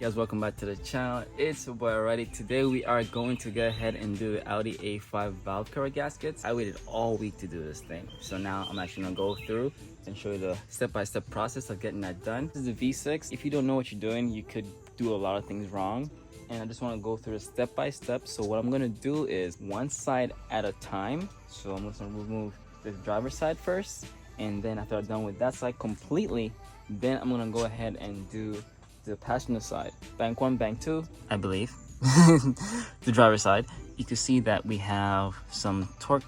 Guys, welcome back to the channel. It's your boy Already. Today we are going to go ahead and do the Audi A5 valve cover gaskets. I waited all week to do this thing, so now I'm actually gonna go through and show you the step-by-step process of getting that done. This is the V6. If you don't know what you're doing, you could do a lot of things wrong, and I just want to go through it step by step. So what I'm gonna do is one side at a time. So I'm gonna remove the driver's side first, and then after I'm done with that side completely, then I'm gonna go ahead and do the passenger side. Bank 1, bank 2, I believe. The driver's side. You can see that we have some torque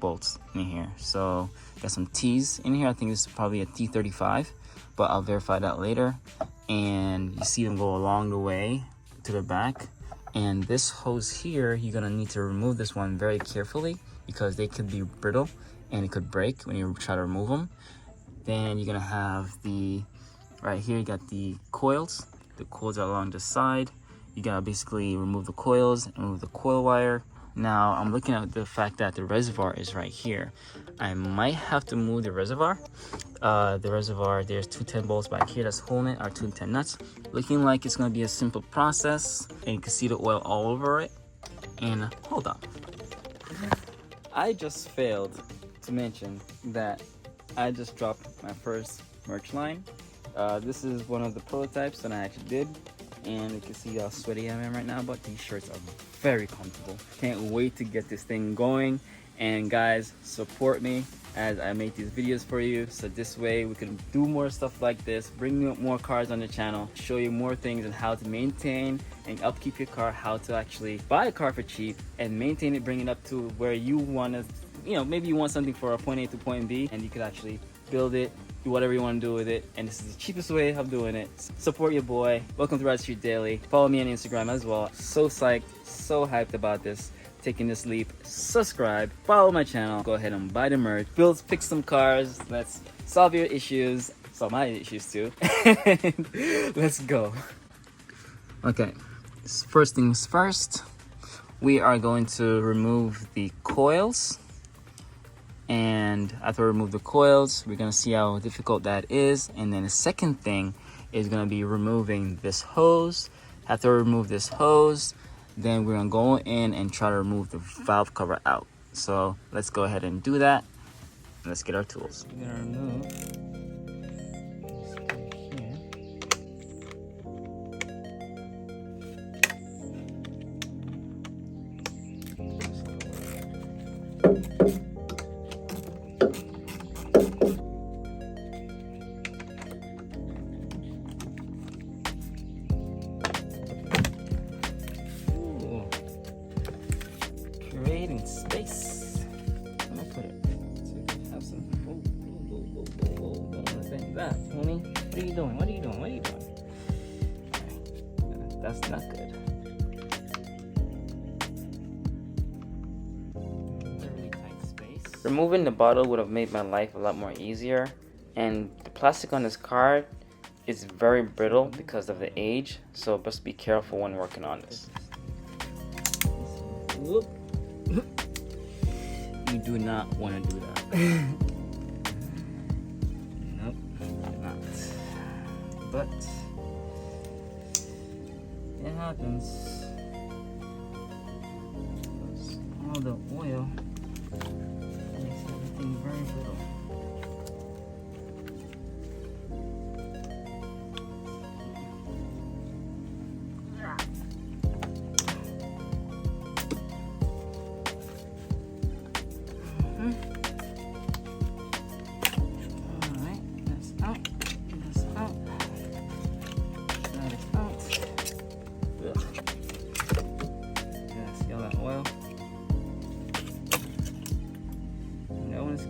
bolts in here. So got some T's in here. I think this is probably a T35, but I'll verify that later. And you see them go along the way to the back. And this hose here, you're gonna need to remove this one very carefully because they could be brittle and it could break when you try to remove them. Then you're gonna have the right here, you got the coils. The coils are along the side. You gotta basically remove the coils and remove the coil wire. Now I'm looking at the fact that the reservoir is right here. I might have to move the reservoir. There's two 10 bolts back here that's holding it, or two 10 nuts. Looking like it's gonna be a simple process, and you can see the oil all over it. And hold on, I just failed to mention that I just dropped my first merch line. This is one of the prototypes that I actually did, and you can see how sweaty I am right now, but these shirts are very comfortable. Can't wait to get this thing going. And guys, support me as I make these videos for you, so this way we can do more stuff like this, bring you more cars on the channel, show you more things on how to maintain and upkeep your car, how to actually buy a car for cheap and maintain it, bring it up to where you want to, maybe you want something for a point A to point B, and you could actually build it, do whatever you want to do with it, and this is the cheapest way of doing it. Support your boy. Welcome to Ride Street Daily. Follow me on Instagram as well. So psyched, so hyped about this, taking this leap. Subscribe, follow my channel, go ahead and buy the merch, fix some cars. Let's solve your issues, solve my issues too. Let's go. Okay, first things first, we are going to remove the coils. And after we remove the coils, we're gonna see how difficult that is. And then the second thing is gonna be removing this hose. After we remove this hose, then we're gonna go in and try to remove the valve cover out. So let's go ahead and do that. Let's get our tools. We're gonna remove this here. Creating space. I'm gonna put it so we can have some. Whoa. Don't want to think that, homie. What are you doing? What are you doing? What are you doing? Right. That's not good. Really tight space. Removing the bottle would have made my life a lot more easier, and the plastic on this car is very brittle because of the age, so just be careful when working on this. Whoop. You do not want to do that. Nope, not. But it happens. All the oil makes everything very brittle.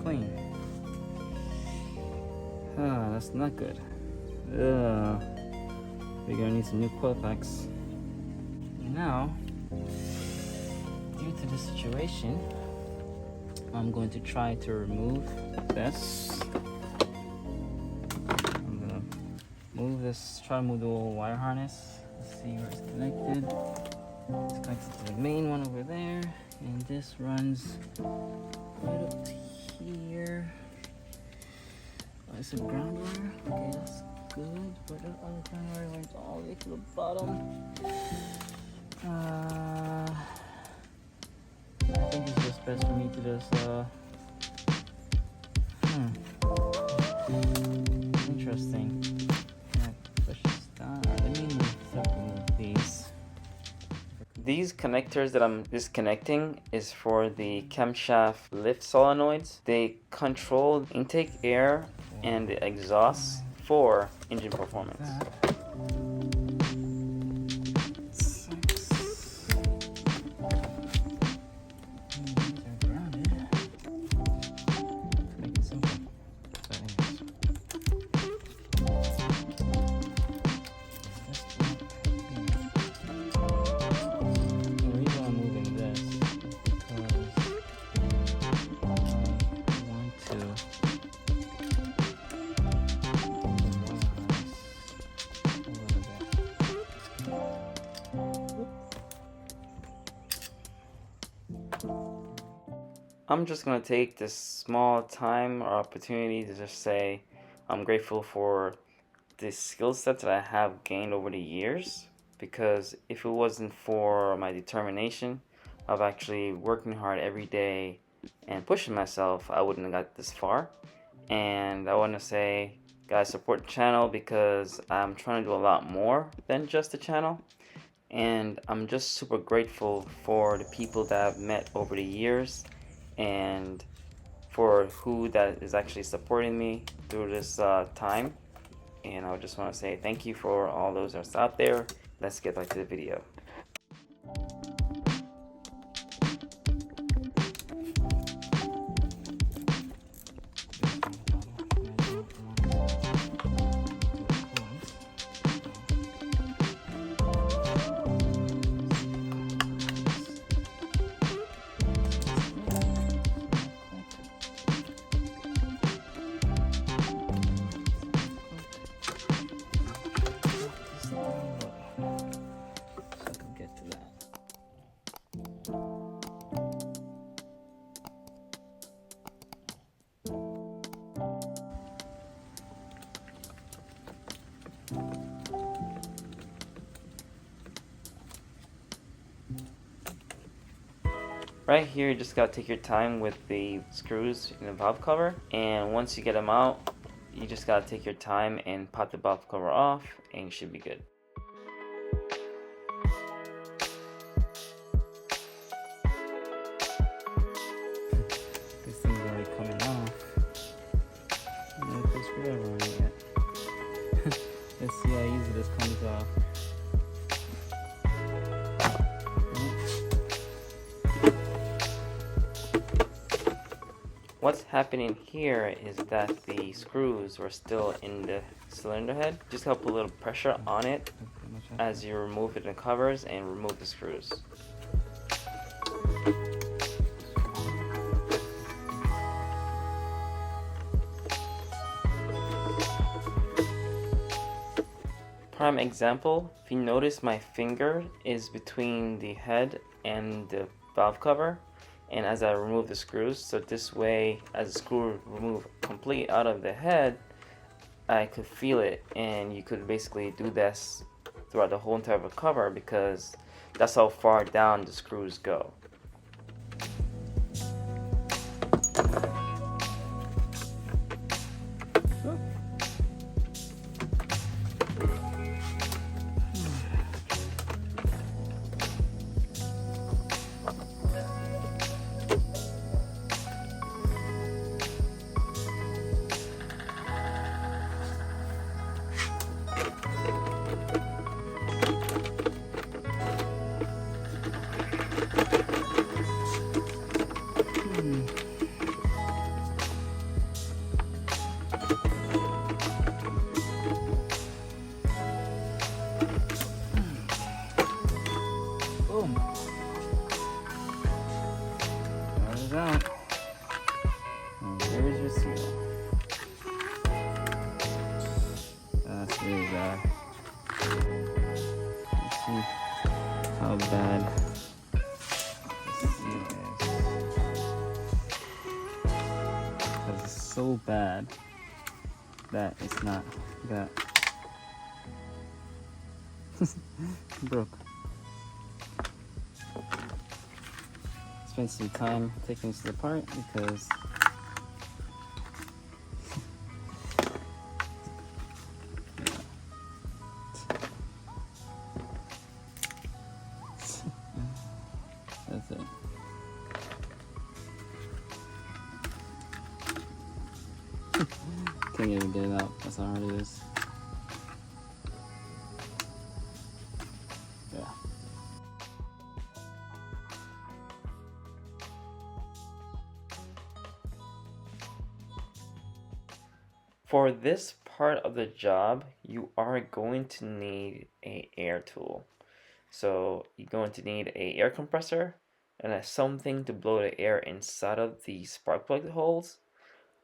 Clean. That's not good. We're gonna need some new coil packs. Now, due to the situation, I'm going to try to remove this. I'm gonna move this, try to move the little wire harness. Let's see where it's connected. It's connected to the main one over there, and this runs right up to here. Oh, it's a ground wire. Okay, let's good, but the other primary went all the way to the bottom. I think it's just best for me to just interesting. Yeah, push this down. Let me remove these. These connectors that I'm disconnecting is for the camshaft lift solenoids. They control intake air and the exhaust for engine performance. I'm just going to take this small time or opportunity to just say I'm grateful for the skill set that I have gained over the years, because if it wasn't for my determination of actually working hard every day and pushing myself, I wouldn't have got this far. And I want to say, guys, support the channel, because I'm trying to do a lot more than just the channel. And I'm just super grateful for the people that I've met over the years, and for who that is actually supporting me through this time. And I just want to say thank you for all those that's out there. Let's get back to the video. Right here, you just gotta take your time with the screws in the valve cover, and once you get them out, you just gotta take your time and pop the valve cover off, and you should be good. This thing's already coming off. Yeah, put a screwdriver on it yet. Let's see how easy this comes off. What's happening here is that the screws are still in the cylinder head. Just help put a little pressure on it as you remove the covers and remove the screws. Prime example, if you notice, my finger is between the head and the valve cover, and as I remove the screws, so this way, as the screw remove complete out of the head, I could feel it, and you could basically do this throughout the whole entire cover, because that's how far down the screws go. Boom. That is out. And there's your seal. That's really bad. Let's see how bad the seal is. Because it's so bad that it's not that. Broke. Spend some time taking this apart because that's it. Can't even get it out. That's how hard it is. Yeah. For this part of the job, you are going to need a air tool. So you're going to need a air compressor and something to blow the air inside of the spark plug holes.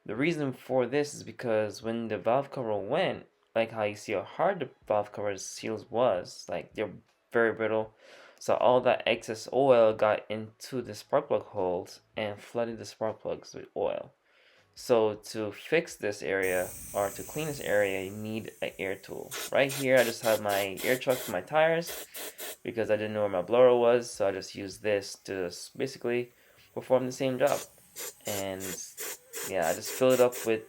The reason for this is because when the valve cover went, like how you see how hard the valve cover seals was, like they're very brittle. So all that excess oil got into the spark plug holes and flooded the spark plugs with oil. So to fix this area or to clean this area, you need an air tool. Right here, I just have my air chuck for my tires because I didn't know where my blower was, so I just used this to basically perform the same job. And yeah, I just fill it up with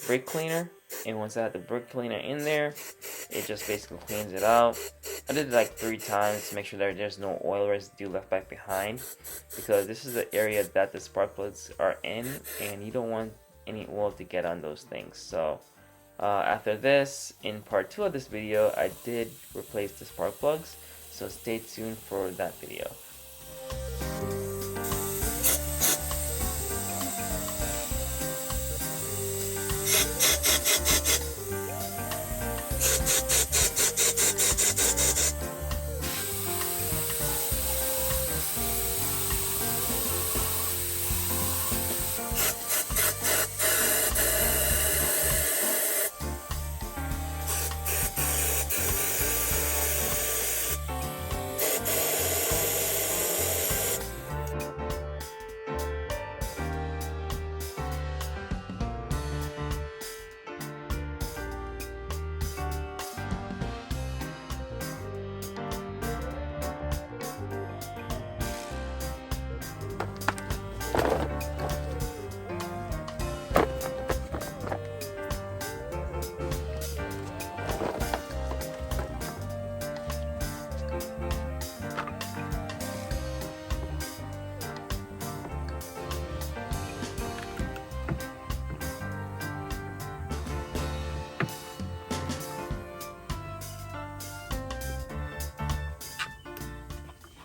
brake cleaner, and once I have the brake cleaner in there, it just basically cleans it out. I did it like 3 times to make sure that there's no oil residue left back behind, because this is the area that the spark plugs are in, and you don't want any oil to get on those things. So after this, in part 2 of this video, I did replace the spark plugs, so stay tuned for that video.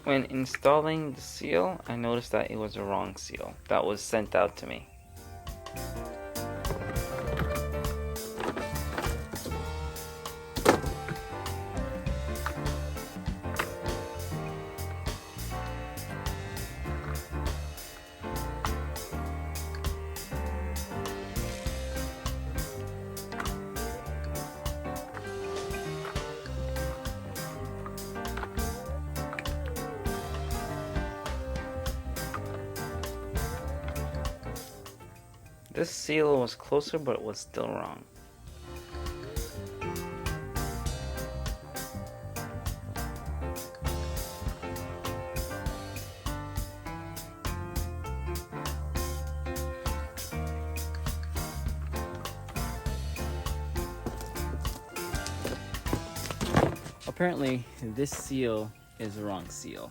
When installing the seal, I noticed that it was the wrong seal that was sent out to me. This seal was closer, but it was still wrong. Apparently, this seal is the wrong seal,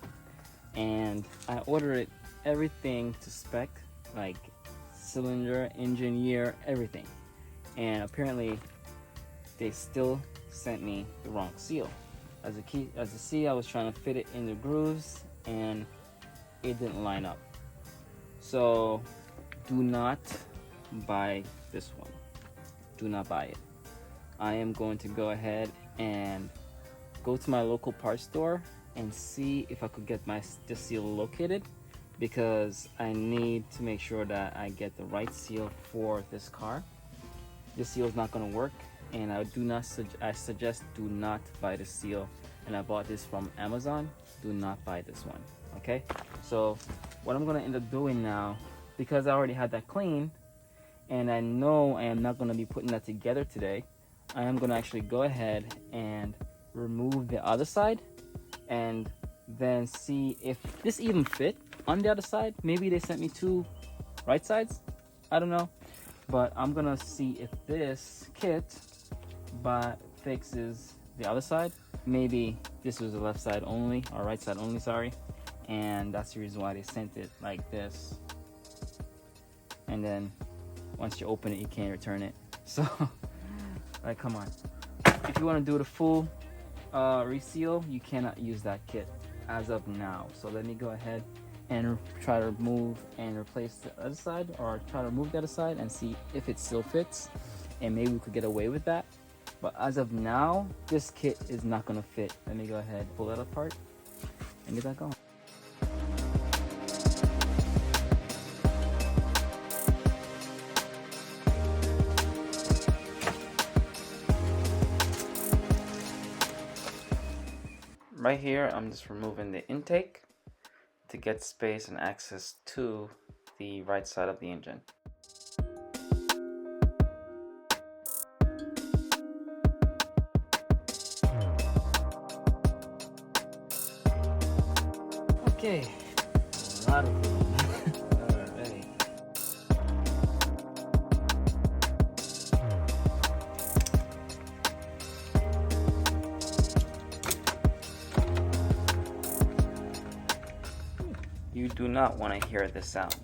and I ordered everything to spec, like cylinder, engine, year, everything, and apparently they still sent me the wrong seal. As you see, I was trying to fit it in the grooves and it didn't line up. So do not buy this one. Do not buy it. I am going to go ahead and go to my local parts store and see if I could get this seal located, because I need to make sure that I get the right seal for this car. This seal is not going to work, and I suggest do not buy the seal. And I bought this from Amazon. Do not buy this one. Okay, so what I'm going to end up doing now, because I already had that clean and I know I am not going to be putting that together today, I am going to actually go ahead and remove the other side and then see if this even fit on the other side. Maybe they sent me two right sides, I don't know, but I'm gonna see if this kit fixes the other side. Maybe this was the left side only, or right side only, sorry, and that's the reason why they sent it like this. And then once you open it, you can't return it. So like, come on, if you want to do the full reseal, you cannot use that kit as of now. So let me go ahead and try to remove and replace the other side, or try to remove the other side and see if it still fits, and maybe we could get away with that. But as of now, this kit is not gonna fit. Let me go ahead, pull that apart and get that going. Right here, I'm just removing the intake to get space and access to the right side of the engine. Okay, a lot of room. Alright. You do not want to hear this sound.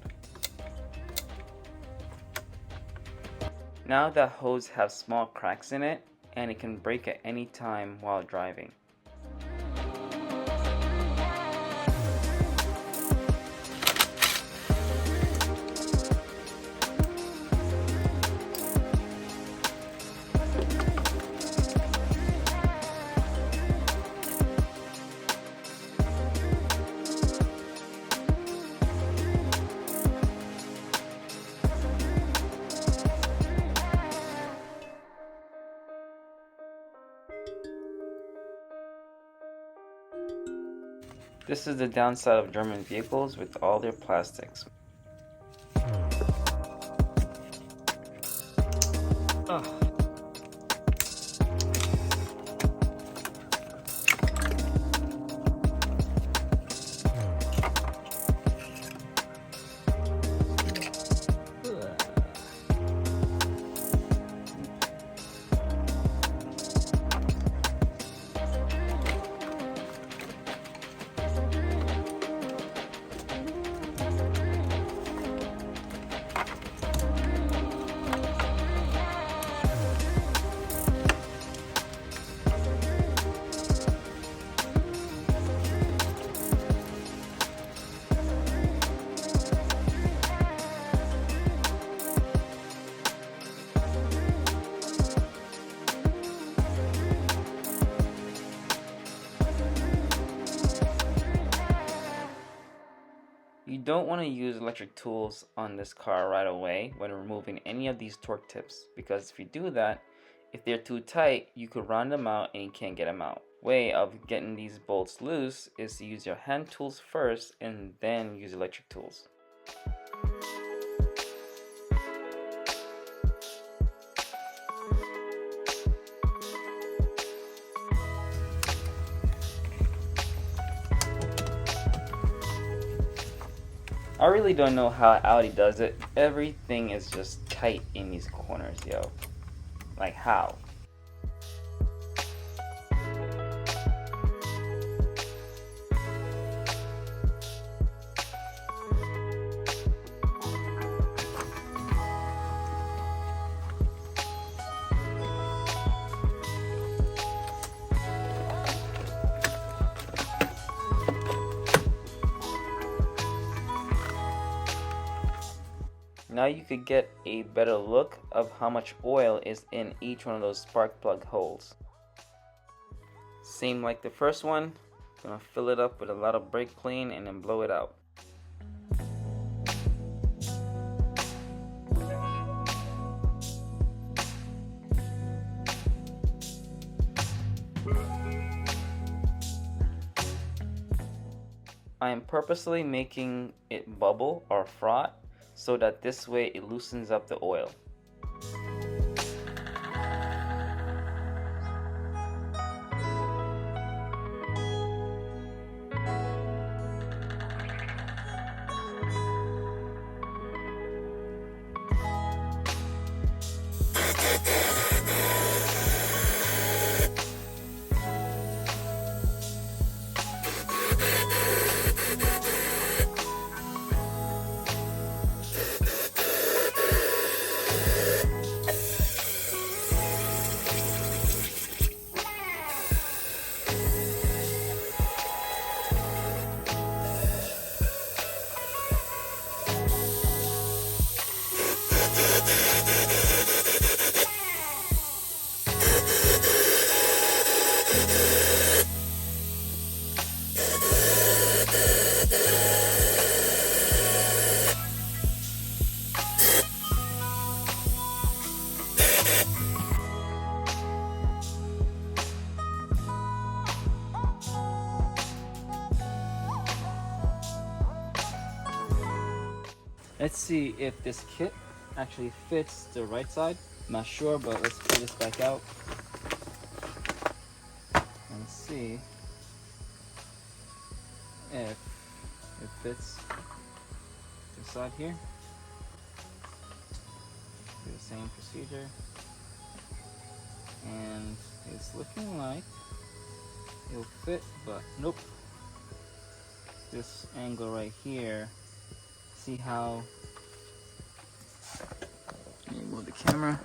Now that hose have small cracks in it, and it can break at any time while driving. This is the downside of German vehicles with all their plastics. Ugh. You don't want to use electric tools on this car right away when removing any of these torque tips, because if you do that, if they're too tight, you could round them out and you can't get them out. Way of getting these bolts loose is to use your hand tools first and then use electric tools. I really don't know how Audi does it. Everything is just tight in these corners, yo. Like, how? Now you could get a better look of how much oil is in each one of those spark plug holes. Same like the first one, gonna fill it up with a lot of brake clean and then blow it out. I am purposely making it bubble or froth so that this way it loosens up the oil. Let's see if this kit actually fits the right side. I'm not sure, but let's pull this back out and see if it fits this side here. Do the same procedure, and it's looking like it'll fit, but nope. This angle right here, see how, let me move the camera.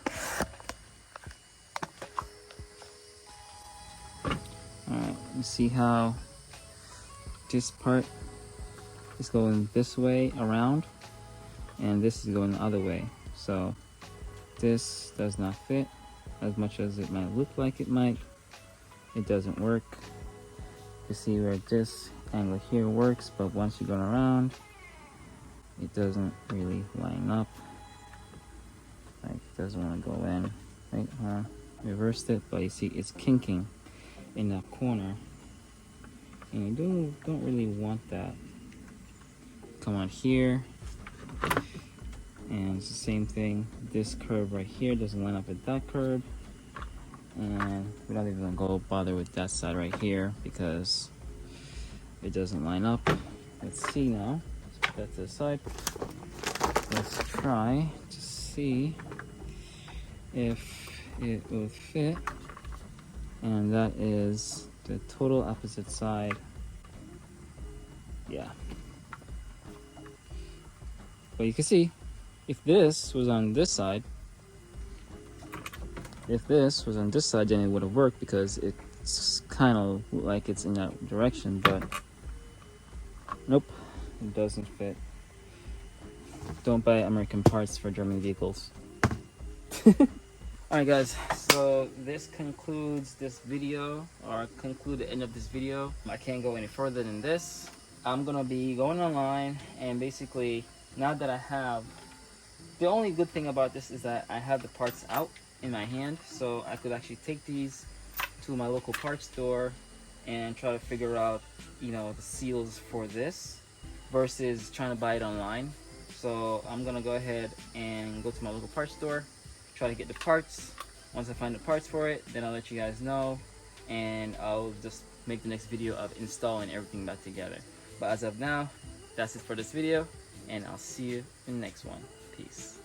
Alright, you see how this part is going this way around and this is going the other way. So this does not fit as much as it might look like it might. It doesn't work. You see where this angle here works, but once you're going around, it doesn't really line up. Like, it doesn't want to go in. Right? Reversed it, but you see it's kinking in that corner, and you don't really want that. Come on here, and it's the same thing. This curve right here doesn't line up with that curve, and we're not even gonna go bother with that side right here because it doesn't line up. Let's see now. Let's put that to the side. Let's try to see if it will fit, and that is the total opposite side. Yeah. But you can see, if this was on this side, then it would have worked because it's kind of like it's in that direction, but nope, it doesn't fit. Don't buy American parts for German vehicles. Alright guys, so this concludes this video, or conclude the end of this video. I can't go any further than this. I'm gonna be going online, and basically, now that I have, the only good thing about this is that I have the parts out in my hand, so I could actually take these to my local parts store and try to figure out, you know, the seals for this versus trying to buy it online. So I'm gonna go ahead and go to my local parts store, try to get the parts. Once I find the parts for it, then I'll let you guys know, and I'll just make the next video of installing everything back together. But as of now, that's it for this video, and I'll see you in the next one. Peace.